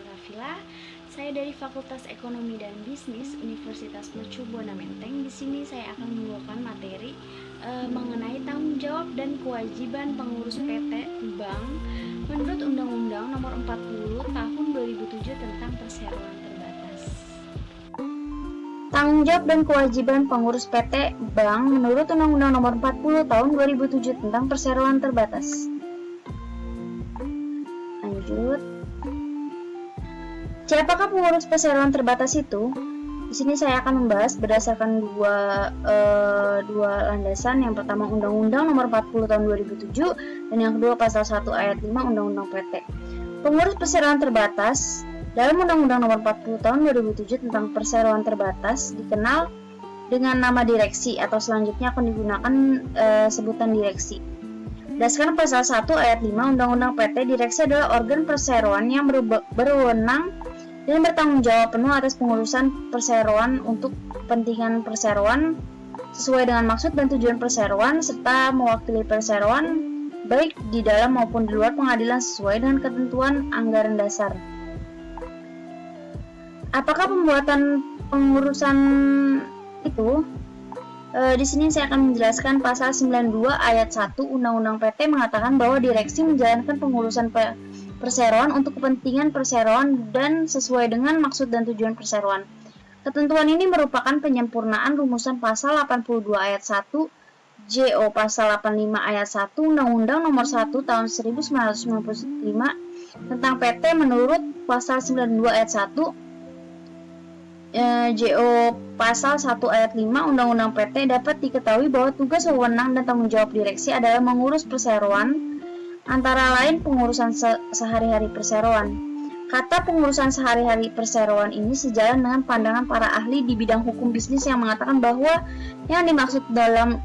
Rafila. Saya dari Fakultas Ekonomi dan Bisnis Universitas Mercu Buana Menteng. Di sini saya akan membawakan materi mengenai tanggung jawab dan kewajiban pengurus PT Bank menurut Undang-Undang Nomor 40 Tahun 2007 tentang Perseroan Terbatas. Tanggung jawab dan kewajiban pengurus PT Bank menurut Undang-Undang Nomor 40 Tahun 2007 tentang Perseroan Terbatas. Lanjut. Siapakah pengurus perseroan terbatas itu? Di sini saya akan membahas berdasarkan dua landasan. Yang pertama Undang-Undang Nomor 40 Tahun 2007 dan yang kedua Pasal 1 Ayat 5 Undang-Undang PT. Pengurus perseroan terbatas dalam Undang-Undang Nomor 40 Tahun 2007 tentang perseroan terbatas dikenal dengan nama direksi atau selanjutnya akan digunakan sebutan direksi. Berdasarkan Pasal 1 Ayat 5 Undang-Undang PT, direksi adalah organ perseroan yang berwenang dan bertanggung jawab penuh atas pengurusan perseroan untuk kepentingan perseroan sesuai dengan maksud dan tujuan perseroan serta mewakili perseroan baik di dalam maupun di luar pengadilan sesuai dengan ketentuan anggaran dasar. Apakah pembuatan pengurusan itu? Di sini saya akan menjelaskan Pasal 92 Ayat 1 Undang-Undang PT mengatakan bahwa direksi menjalankan pengurusan perseroan untuk kepentingan perseroan dan sesuai dengan maksud dan tujuan perseroan. Ketentuan ini merupakan penyempurnaan rumusan Pasal 82 Ayat 1 JO Pasal 85 Ayat 1 Undang-Undang Nomor 1 Tahun 1995 tentang PT menurut Pasal 92 Ayat 1 JO Pasal 1 Ayat 5 Undang-Undang PT dapat diketahui bahwa tugas, wewenang, dan tanggung jawab direksi adalah mengurus perseroan, antara lain pengurusan sehari-hari perseroan. Kata pengurusan sehari-hari perseroan ini sejalan dengan pandangan para ahli di bidang hukum bisnis yang mengatakan bahwa yang dimaksud dalam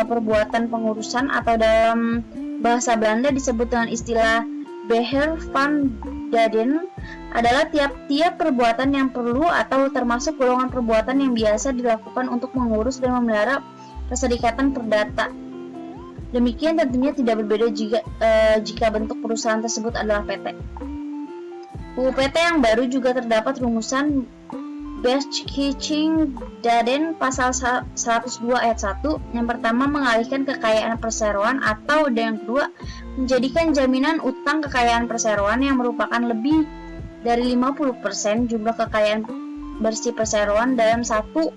perbuatan pengurusan atau dalam bahasa Belanda disebut dengan istilah beheer van daden adalah tiap-tiap perbuatan yang perlu atau termasuk golongan perbuatan yang biasa dilakukan untuk mengurus dan memelihara perserikatan perdata. Demikian tentunya tidak berbeda jika bentuk perusahaan tersebut adalah PT. UU PT yang baru juga terdapat rumusan Beschikking Daden Pasal 102 Ayat 1. Yang pertama mengalihkan kekayaan perseroan atau yang kedua menjadikan jaminan utang kekayaan perseroan yang merupakan lebih dari 50% jumlah kekayaan bersih perseroan dalam satu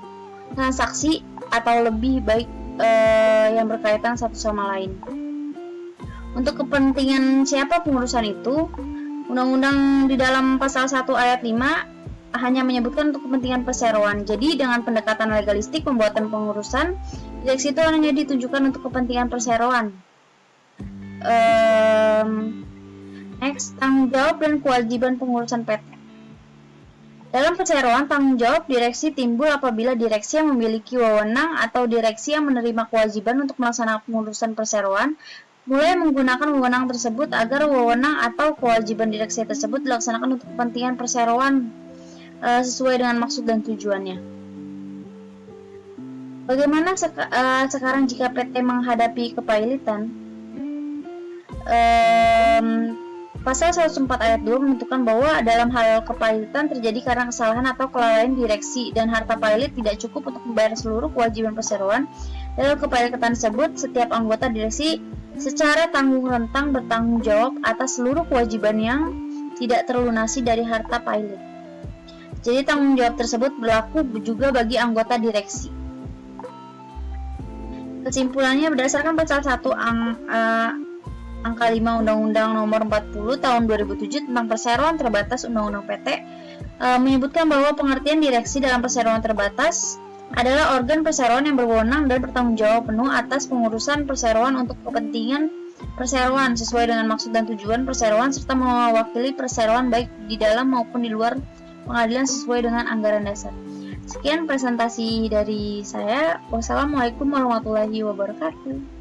transaksi atau lebih baik yang berkaitan satu sama lain. Untuk kepentingan siapa pengurusan itu? Undang-undang di dalam Pasal 1 Ayat 5 hanya menyebutkan untuk kepentingan perseroan. Jadi dengan pendekatan legalistik pembuatan pengurusan, direksi itu hanya ditujukan untuk kepentingan perseroan. Next, tanggung jawab dan kewajiban pengurusan PT. Dalam perseroan, tanggung jawab direksi timbul apabila direksi yang memiliki wewenang atau direksi yang menerima kewajiban untuk melaksanakan pengurusan perseroan mulai menggunakan wewenang tersebut agar wewenang atau kewajiban direksi tersebut dilaksanakan untuk kepentingan perseroan sesuai dengan maksud dan tujuannya. Bagaimana sekarang jika PT menghadapi kepailitan? Pasal 104 Ayat 2 menentukan bahwa dalam hal kepailitan terjadi karena kesalahan atau kelalaian direksi dan harta pailit tidak cukup untuk membayar seluruh kewajiban perseroan. Dalam kepailitan tersebut, setiap anggota direksi secara tanggung rentang bertanggung jawab atas seluruh kewajiban yang tidak terlunasi dari harta pailit. Jadi tanggung jawab tersebut berlaku juga bagi anggota direksi. Kesimpulannya berdasarkan Pasal 1 Angka 5 Undang-Undang Nomor 40 Tahun 2007 tentang Perseroan Terbatas Undang-Undang PT menyebutkan bahwa pengertian direksi dalam perseroan terbatas adalah organ perseroan yang berwenang dan bertanggung jawab penuh atas pengurusan perseroan untuk kepentingan perseroan sesuai dengan maksud dan tujuan perseroan serta mewakili perseroan baik di dalam maupun di luar pengadilan sesuai dengan anggaran dasar. Sekian presentasi dari saya. Wassalamualaikum warahmatullahi wabarakatuh.